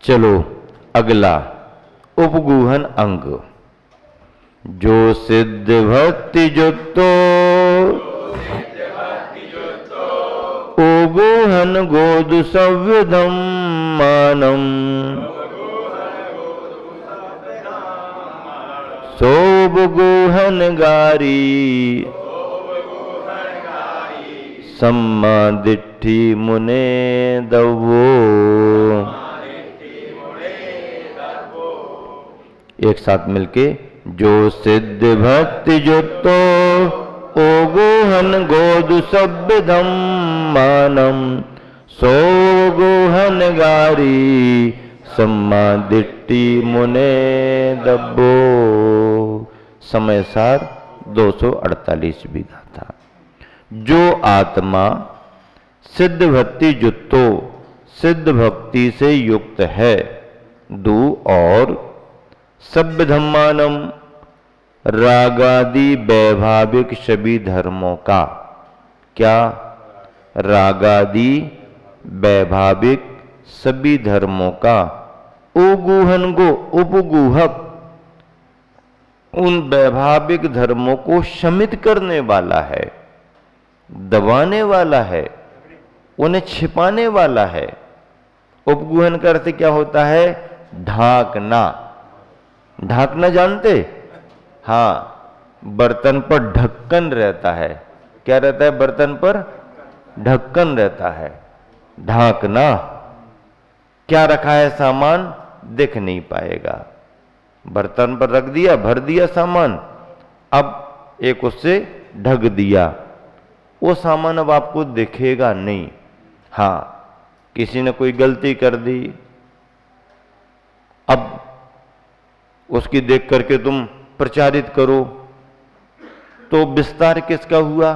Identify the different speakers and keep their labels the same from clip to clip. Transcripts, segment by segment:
Speaker 1: चलो अगला उपगूहन अंग। जो सिद्ध भक्ति जुतो उगूहन गोद संविधम मानम सोबगूहन गारी सम्मा दिट्ठी मुने दवो। एक साथ मिलके, जो सिद्ध भक्ति जुतो ओगोहन गोद सभ्यधम मानम सोगोहन गारी सम्मा दिट्ठी मुने दब्बो। समय सार 248 बीघा था। जो आत्मा सिद्ध भक्ति जुतो सिद्ध भक्ति से युक्त है, दू और सभ्य धम्मानम रागादि वैभाविक सभी धर्मों का, क्या रागादि वैभाविक सभी धर्मों का उगूहन को उपगूहक उन वैभाविक धर्मों को शमित करने वाला है, दबाने वाला है, उन्हें छिपाने वाला है। उपगूहन का अर्थ क्या होता है? ढांकना। ढांकना जानते? हाँ, बर्तन पर ढक्कन रहता है। क्या रहता है? बर्तन पर ढक्कन रहता है। ढांकना। क्या रखा है सामान? दिख नहीं पाएगा। बर्तन पर रख दिया, भर दिया सामान, अब एक उससे ढक दिया, वो सामान अब आपको दिखेगा नहीं। हाँ, किसी ने कोई गलती कर दी, अब उसकी देख करके तुम प्रचारित करो तो विस्तार किसका हुआ?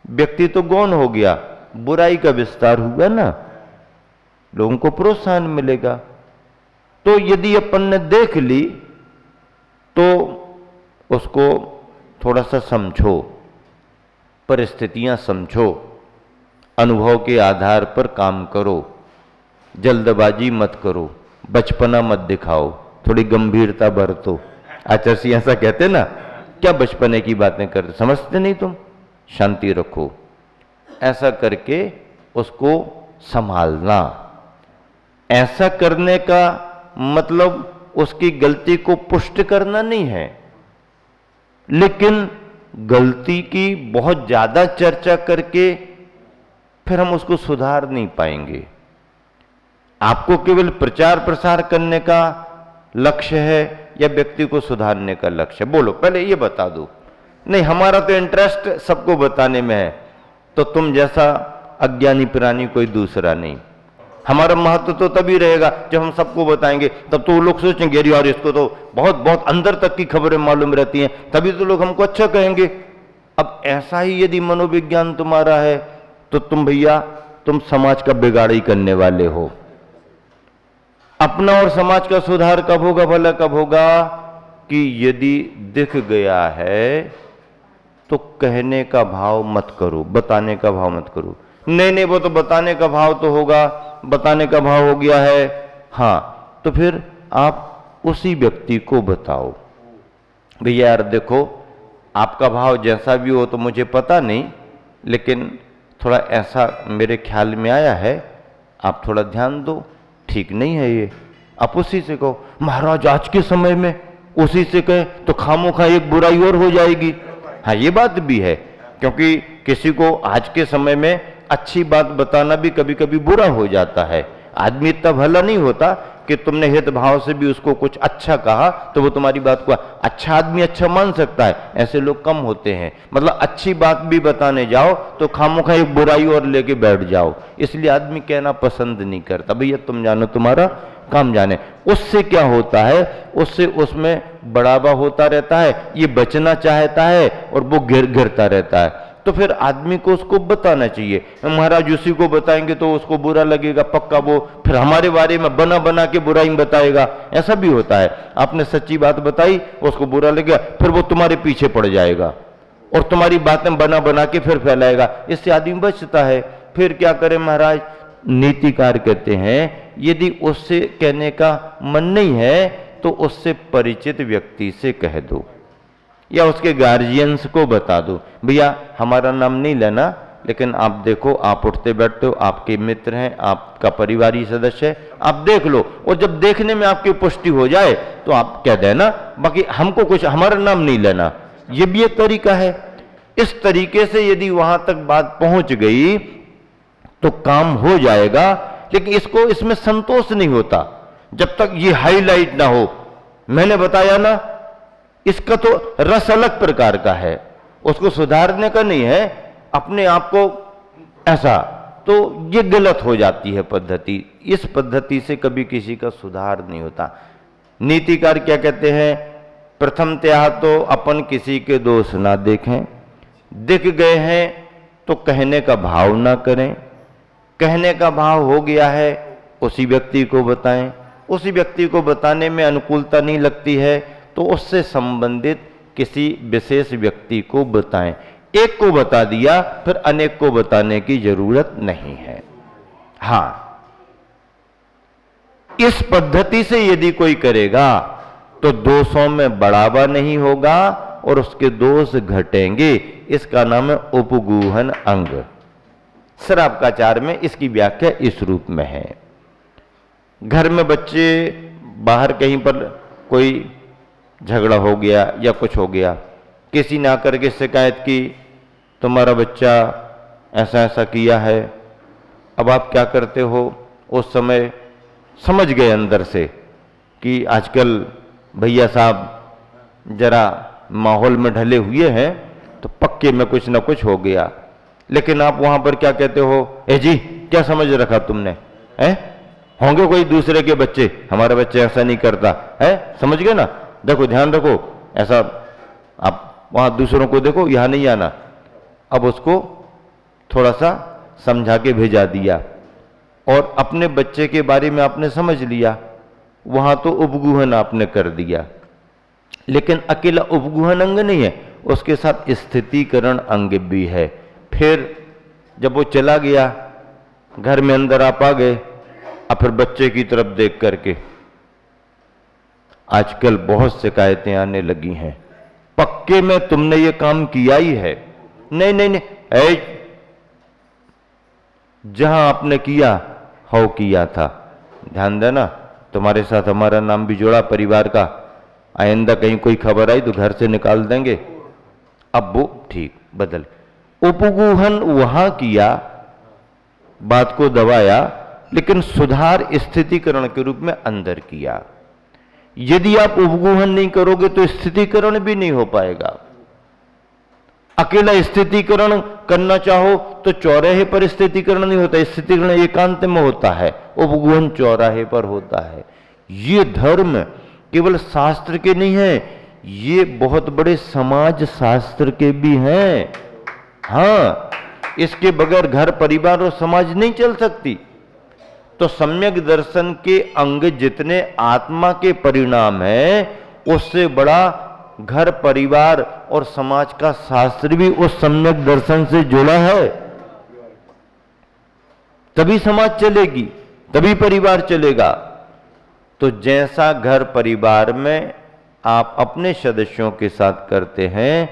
Speaker 1: व्यक्ति तो गौण हो गया, बुराई का विस्तार हुआ ना, लोगों को प्रोत्साहन मिलेगा। तो यदि अपन ने देख ली तो उसको थोड़ा सा समझो, परिस्थितियां समझो, अनुभव के आधार पर काम करो, जल्दबाजी मत करो, बचपना मत दिखाओ, थोड़ी गंभीरता बरतो। आचार्य सिंह ऐसा कहते ना, क्या बचपने की बातें करते, समझते नहीं तुम, शांति रखो। ऐसा करके उसको संभालना। ऐसा करने का मतलब उसकी गलती को पुष्ट करना नहीं है, लेकिन गलती की बहुत ज्यादा चर्चा करके फिर हम उसको सुधार नहीं पाएंगे। आपको केवल प्रचार प्रसार करने का लक्ष्य है या व्यक्ति को सुधारने का लक्ष्य है? बोलो, पहले ये बता दो। नहीं, हमारा तो इंटरेस्ट सबको बताने में है, तो तुम जैसा अज्ञानी प्राणी कोई दूसरा नहीं। हमारा महत्व तो तभी रहेगा जब हम सबको बताएंगे, तब तो वो लोग सोचेंगे यार इसको तो बहुत बहुत अंदर तक की खबरें मालूम रहती हैं, तभी तो लोग हमको अच्छा कहेंगे। अब ऐसा ही यदि मनोविज्ञान तुम्हारा है तो तुम भैया, तुम समाज का बिगाड़ ही करने वाले हो। अपना और समाज का सुधार कब होगा भला? कब होगा कि यदि दिख गया है तो कहने का भाव मत करो, बताने का भाव मत करो। नहीं नहीं, वो तो बताने का भाव तो होगा, बताने का भाव हो गया है, हाँ, तो फिर आप उसी व्यक्ति को बताओ, भैया यार देखो, आपका भाव जैसा भी हो तो मुझे पता नहीं, लेकिन थोड़ा ऐसा मेरे ख्याल में आया है, आप थोड़ा ध्यान दो, ठीक नहीं है ये। आप उसी से कहो। महाराज आज के समय में उसी से कहे तो खामोखा एक बुराई और हो जाएगी। हाँ, ये बात भी है, क्योंकि किसी को आज के समय में अच्छी बात बताना भी कभी कभी बुरा हो जाता है। आदमी इतना भला नहीं होता कि तुमने हित भाव से भी उसको कुछ अच्छा कहा तो वो तुम्हारी बात को अच्छा, आदमी अच्छा मान सकता है, ऐसे लोग कम होते हैं। मतलब अच्छी बात भी बताने जाओ तो खामोखा एक बुराई और लेके बैठ जाओ, इसलिए आदमी कहना पसंद नहीं करता। भैया तुम जानो, तुम्हारा काम जाने। उससे क्या होता है? उससे उसमें बढ़ावा होता रहता है, ये बचना चाहता है और वो गिरता रहता है। तो फिर आदमी को उसको बताना चाहिए। महाराज उसी को बताएंगे तो उसको बुरा लगेगा पक्का, वो फिर हमारे बारे में बना बना के बुराई बताएगा। ऐसा भी होता है, आपने सच्ची बात बताई, उसको बुरा लगेगा, फिर वो तुम्हारे पीछे पड़ जाएगा और तुम्हारी बातें बना बना के फिर फैलाएगा। इससे आदमी बचता है। फिर क्या करे महाराज, नीतिकार कहते हैं यदि उससे कहने का मन नहीं है तो उससे परिचित व्यक्ति से कह दो या उसके गार्जियंस को बता दो, भैया हमारा नाम नहीं लेना, लेकिन आप देखो, आप उठते बैठते हो, आपके मित्र हैं, आपका परिवारी सदस्य है, आप देख लो, और जब देखने में आपकी पुष्टि हो जाए तो आप कह देना, बाकी हमको कुछ, हमारा नाम नहीं लेना। ये भी एक तरीका है। इस तरीके से यदि वहां तक बात पहुंच गई तो काम हो जाएगा। लेकिन इसमें संतोष नहीं होता जब तक ये हाईलाइट ना हो। मैंने बताया ना, इसका तो रस अलग प्रकार का है, उसको सुधारने का नहीं है, अपने आप को ऐसा, तो ये गलत हो जाती है पद्धति। इस पद्धति से कभी किसी का सुधार नहीं होता। नीतिकार क्या कहते हैं, प्रथमतया तो अपन किसी के दोष ना देखें, दिख गए हैं तो कहने का भाव ना करें, कहने का भाव हो गया है उसी व्यक्ति को बताएं, उसी व्यक्ति को बताने में अनुकूलता नहीं लगती है तो उससे संबंधित किसी विशेष व्यक्ति को बताएं। एक को बता दिया फिर अनेक को बताने की जरूरत नहीं है। हां, इस पद्धति से यदि कोई करेगा तो दोषों में बढ़ावा नहीं होगा और उसके दोष घटेंगे। इसका नाम है उपगूहन अंग। शराबकाचार में इसकी व्याख्या इस रूप में है। घर में बच्चे, बाहर कहीं पर कोई झगड़ा हो गया या कुछ हो गया, किसी ने आकर के शिकायत की तुम्हारा बच्चा ऐसा ऐसा किया है। अब आप क्या करते हो, उस समय समझ गए अंदर से कि आजकल भैया साहब जरा माहौल में ढले हुए हैं तो पक्के में कुछ ना कुछ हो गया। लेकिन आप वहां पर क्या कहते हो, ए जी क्या समझ रखा तुमने, है होंगे कोई दूसरे के बच्चे, हमारा बच्चा ऐसा नहीं करता है, समझ गए ना, देखो ध्यान रखो, ऐसा आप वहां दूसरों को देखो, यहां नहीं आना। अब उसको थोड़ा सा समझा के भेजा दिया और अपने बच्चे के बारे में आपने समझ लिया, वहां तो उपगूहन आपने कर दिया। लेकिन अकेला उपगूहन अंग नहीं है, उसके साथ स्थितीकरण अंग भी है। फिर जब वो चला गया, घर में अंदर आप आ गए, अब फिर बच्चे की तरफ देख करके आजकल बहुत शिकायतें आने लगी हैं, पक्के में तुमने ये काम किया ही है। नहीं नहीं नहीं, जहां आपने किया हो किया था, ध्यान देना, तुम्हारे साथ हमारा नाम भी जोड़ा परिवार का, आइंदा कहीं कोई खबर आई तो घर से निकाल देंगे। अब वो ठीक बदल, उपगूहन वहां किया, बात को दबाया, लेकिन सुधार स्थितिकरण के रूप में अंदर किया। यदि आप उपगूहन नहीं करोगे तो स्थितिकरण भी नहीं हो पाएगा। अकेला स्थितिकरण करना चाहो तो चौराहे पर स्थितिकरण नहीं होता, स्थितिकरण एकांत में होता है, उपगूहन चौराहे पर होता है। ये धर्म केवल शास्त्र के नहीं है, ये बहुत बड़े समाज शास्त्र के भी हैं। हाँ, इसके बगैर घर परिवार और समाज नहीं चल सकती। तो सम्यक दर्शन के अंग जितने आत्मा के परिणाम हैं, उससे बड़ा घर परिवार और समाज का शास्त्र भी उस सम्यक दर्शन से जुड़ा है। तभी समाज चलेगी, तभी परिवार चलेगा। तो जैसा घर परिवार में आप अपने सदस्यों के साथ करते हैं,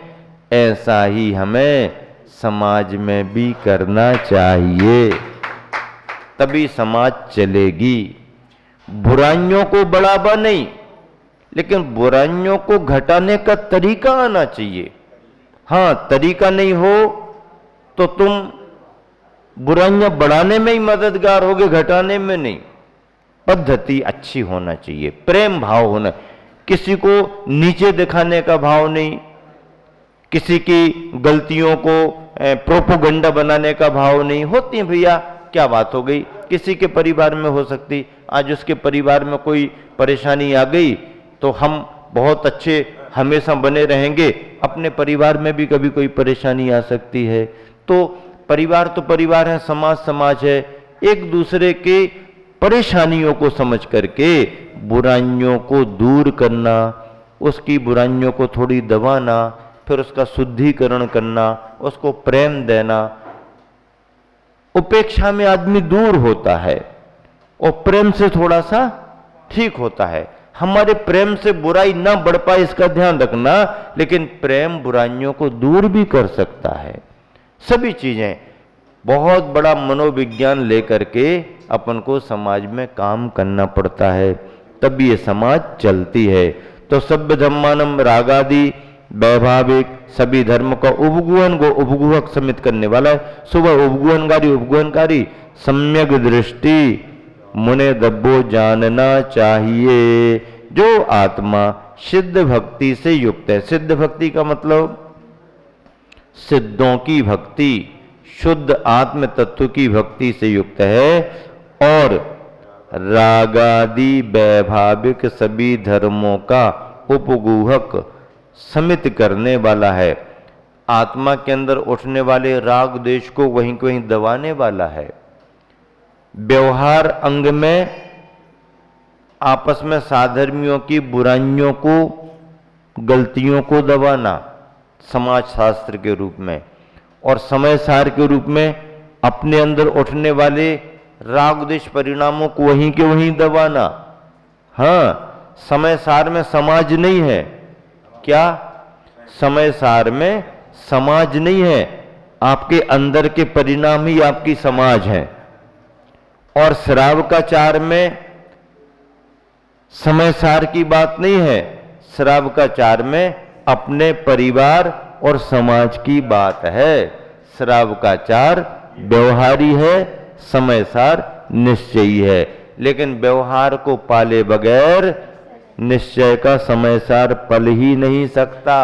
Speaker 1: ऐसा ही हमें समाज में भी करना चाहिए, तभी समाज चलेगी। बुराइयों को बढ़ावा नहीं, लेकिन बुराइयों को घटाने का तरीका आना चाहिए। हां, तरीका नहीं हो तो तुम बुराइयां बढ़ाने में ही मददगार होगे, घटाने में नहीं। पद्धति अच्छी होना चाहिए, प्रेम भाव होना, किसी को नीचे दिखाने का भाव नहीं, किसी की गलतियों को प्रोपोगंडा बनाने का भाव नहीं। होती है भैया, क्या बात हो गई, किसी के परिवार में हो सकती, आज उसके परिवार में कोई परेशानी आ गई तो हम बहुत अच्छे हमेशा बने रहेंगे, अपने परिवार में भी कभी कोई परेशानी आ सकती है। तो परिवार है, समाज समाज है। एक दूसरे के परेशानियों को समझ करके बुराइयों को दूर करना, उसकी बुराइयों को थोड़ी दबाना, फिर उसका शुद्धिकरण करना, उसको प्रेम देना, उपेक्षा में आदमी दूर होता है और प्रेम से थोड़ा सा ठीक होता है। हमारे प्रेम से बुराई ना बढ़ पाए इसका ध्यान रखना, लेकिन प्रेम बुराइयों को दूर भी कर सकता है। सभी चीजें बहुत बड़ा मनोविज्ञान लेकर के अपन को समाज में काम करना पड़ता है, तब ये समाज चलती है। तो सभ्य धम्मानम रागादि वैभाविक सभी धर्म का उपगुहन को उपगुहक समित करने वाला है। सुबह उपगुहनकारी सम्यक दृष्टि मुने दब्बो जानना चाहिए। जो आत्मा सिद्ध भक्ति से युक्त है, सिद्ध भक्ति का मतलब सिद्धों की भक्ति, शुद्ध आत्म तत्व की भक्ति से युक्त है और रागादि वैभाविक सभी धर्मों का उपगुहक समित करने वाला है। आत्मा के अंदर उठने वाले राग देश को वहीं को वहीं दबाने वाला है। व्यवहार अंग में आपस में साधर्मियों की बुराइयों को, गलतियों को दबाना समाज शास्त्र के रूप में, और समय सार के रूप में अपने अंदर उठने वाले राग देश परिणामों को वहीं के वहीं दबाना। हाँ, समय सार में समाज नहीं है। क्या समय सार में समाज नहीं है? आपके अंदर के परिणाम ही आपकी समाज है। और श्रावकाचार में समय सार की बात नहीं है, श्रावकाचार में अपने परिवार और समाज की बात है। श्रावकाचार व्यवहारी है, समय सार निश्चयी है। लेकिन व्यवहार को पाले बगैर निश्चय का समय सार पल ही नहीं सकता।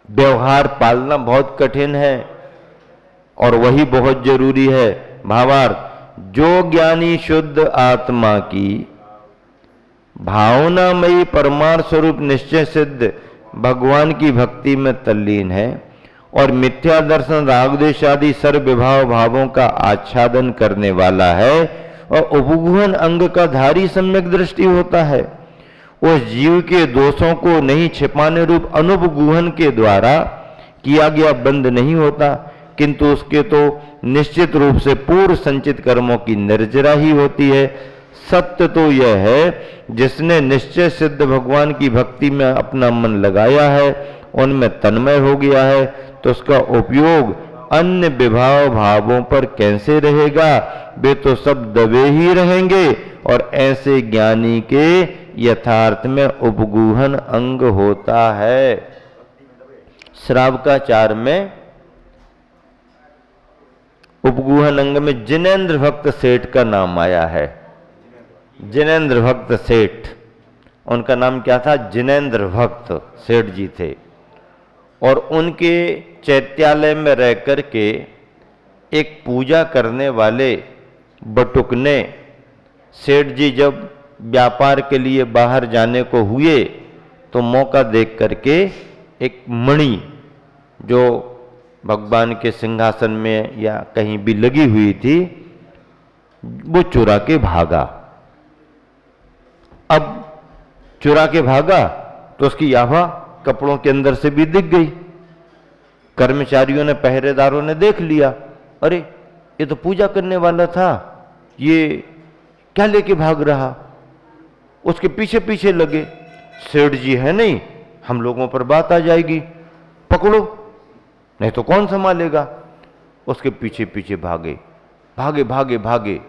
Speaker 1: व्यवहार पालना बहुत कठिन है और वही बहुत जरूरी है। भावार्थ, जो ज्ञानी शुद्ध आत्मा की भावनामयी परमार्थ स्वरूप निश्चय सिद्ध भगवान की भक्ति में तल्लीन है और मिथ्या दर्शन रागद्वेष आदि सर्व विभाव भावों का आच्छादन करने वाला है और उपगुहन अंग का धारी सम्यक दृष्टि होता है, उस जीव के दोषों को नहीं छिपाने रूप अनुपगुहन के द्वारा किया गया बंद नहीं होता, किंतु उसके तो निश्चित रूप से पूर्व संचित कर्मों की निर्जरा ही होती है। सत्य तो यह है, जिसने निश्चय सिद्ध भगवान की भक्ति में अपना मन लगाया है, उनमें तन्मय हो गया है, तो उसका उपयोग अन्य विभाव भावों पर कैसे रहेगा? वे तो सब दबे ही रहेंगे। और ऐसे ज्ञानी के यथार्थ में उपगुहन अंग होता है। श्रावकाचार में उपगुहन अंग में जिनेन्द्र भक्त सेठ का नाम आया है। जिनेन्द्र भक्त सेठ, उनका नाम क्या था? जिनेन्द्र भक्त सेठ जी थे। और उनके चैत्यालय में रह करके एक पूजा करने वाले बटुक ने, सेठ जी जब व्यापार के लिए बाहर जाने को हुए तो मौका देख करके एक मणि जो भगवान के सिंहासन में या कहीं भी लगी हुई थी, वो चुरा के भागा। अब चुरा के भागा तो उसकी आभा कपड़ों के अंदर से भी दिख गई। कर्मचारियों ने, पहरेदारों ने देख लिया, अरे ये तो पूजा करने वाला था, ये क्या लेके भाग रहा? उसके पीछे पीछे लगे। सेठ जी है नहीं, हम लोगों पर बात आ जाएगी, पकड़ो, नहीं तो कौन संभालेगा। उसके पीछे पीछे भागे भागे भागे भागे।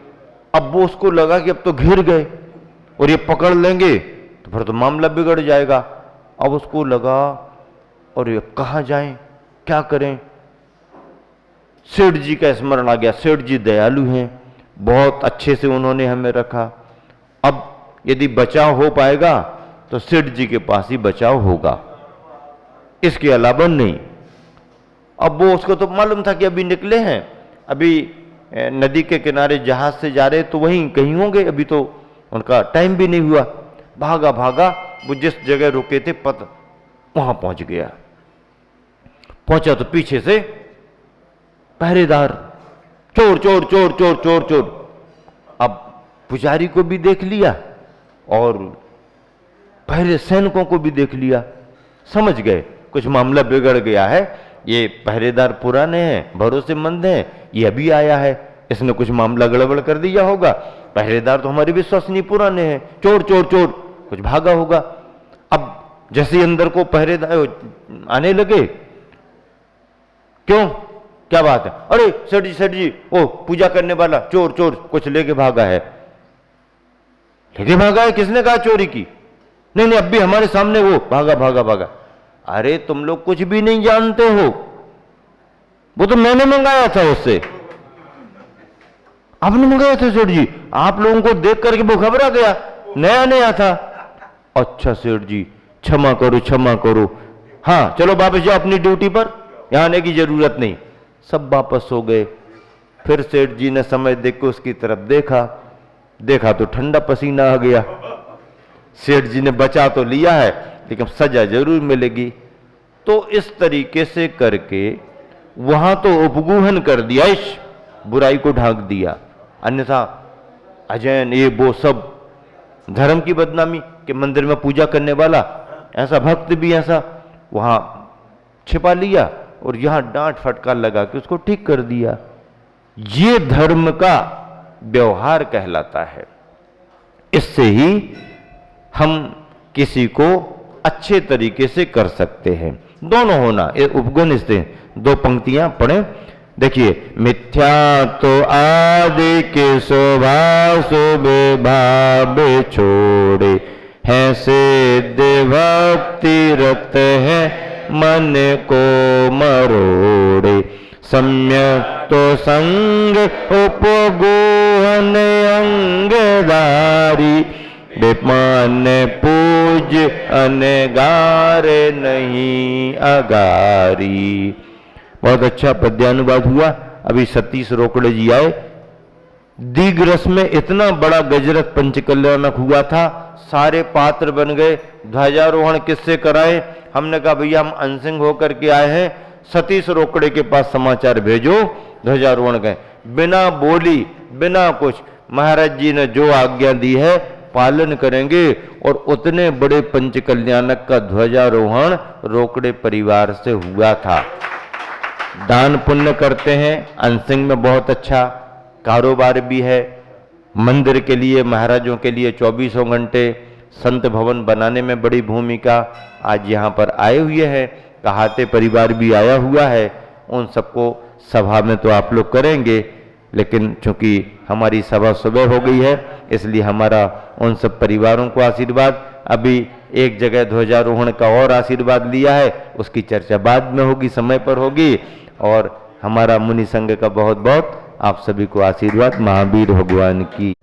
Speaker 1: अब वो उसको लगा कि अब तो घिर गए और ये पकड़ लेंगे तो फिर तो मामला बिगड़ जाएगा। अब उसको लगा और ये कहाँ जाएं, क्या करें? सेठ जी का स्मरण आ गया। सेठ जी दयालु हैं, बहुत अच्छे से उन्होंने हमें रखा। अब यदि बचाव हो पाएगा तो सेठ जी के पास ही बचाव होगा, इसके अलावा नहीं। अब वो, उसको तो मालूम था कि अभी निकले हैं, अभी नदी के किनारे जहाज से जा रहे तो वहीं कहीं होंगे, अभी तो उनका टाइम भी नहीं हुआ। भागा भागा, वो जिस जगह रुके थे वहां पहुंच गया। पहुंचा तो पीछे से पहरेदार, चोर चोर चोर चोर चोर चोर। अब पुजारी को भी देख लिया और पहले सैनिकों को भी देख लिया, समझ गए कुछ मामला बिगड़ गया है। ये पहरेदार पुराने हैं, भरोसेमंद हैं, ये अभी आया है, इसने कुछ मामला गड़बड़ कर दिया होगा। पहरेदार तो हमारे विश्वसनीय पुराने हैं, चोर चोर चोर, कुछ भागा होगा। अब जैसे अंदर को पहरेदार आने लगे, क्यों, क्या बात है, अरे सेठ जी ओ पूजा करने वाला चोर चोर कुछ लेके भागा है। लेके भागा है, किसने कहा चोरी की? नहीं नहीं, अब भी हमारे सामने वो भागा भागा भागा। अरे तुम लोग कुछ भी नहीं जानते हो, वो तो मैंने मंगाया था उससे। आपने मंगाया था सेठ जी? आप लोगों को देख करके वो घबरा गया, नया नया था। अच्छा सेठ जी क्षमा करो क्षमा करो, हाँ चलो वापस जाओ अपनी ड्यूटी पर, यहां आने की जरूरत नहीं। सब वापस हो गए। फिर सेठ जी ने समय देख के उसकी तरफ देखा तो ठंडा पसीना आ गया। सेठ जी ने बचा तो लिया है लेकिन सजा जरूर मिलेगी। तो इस तरीके से करके वहां तो उपगूहन कर दिया, इस बुराई को ढांक दिया। अन्यथा अजैन ये वो सब धर्म की बदनामी के मंदिर में पूजा करने वाला ऐसा भक्त भी ऐसा वहां छिपा लिया और यहां डांट फटकार लगा के उसको ठीक कर दिया। ये धर्म का व्यवहार कहलाता है। इससे ही हम किसी को अच्छे तरीके से कर सकते हैं। दोनों होना, ये उपगुण इससे दो पंक्तियां पढ़ें, देखिए। मिथ्या तो आदि के स्वभाव सुबे भाव छोड़े, हैं सिद्ध भक्ति रत है मन को मरोड़े। सम्यक तो संग उपगोहन अंगदारी, विमान पूज अनगार नहीं अगारी। बहुत अच्छा पद्यानुवाद हुआ। अभी सतीश रोकड़े जी आए, दीघरस में इतना बड़ा गजरथ पंचकल्याणक हुआ था, सारे पात्र बन गए। ध्वजारोहण किससे कराए? हमने कहा भैया हम अनसिंह होकर के आए हैं, सतीश रोकड़े के पास समाचार भेजो, ध्वजारोहण गए। बिना बोली बिना कुछ महाराज जी ने जो आज्ञा दी है पालन करेंगे। और उतने बड़े पंचकल्याणक का ध्वजारोहण रोकड़े परिवार से हुआ था। दान पुण्य करते हैं, अनसिंह में बहुत अच्छा कारोबार भी है। मंदिर के लिए, महाराजों के लिए 24 घंटे, संत भवन बनाने में बड़ी भूमिका। आज यहाँ पर आए हुए हैं, कहाते परिवार भी आया हुआ है। उन सबको सभा में तो आप लोग करेंगे, लेकिन चूंकि हमारी सभा सुबह हो गई है इसलिए हमारा उन सब परिवारों को आशीर्वाद। अभी एक जगह ध्वजारोहण का और आशीर्वाद लिया है, उसकी चर्चा बाद में होगी, समय पर होगी। और हमारा मुनि संघ का बहुत बहुत आप सभी को आशीर्वाद महावीर भगवान की।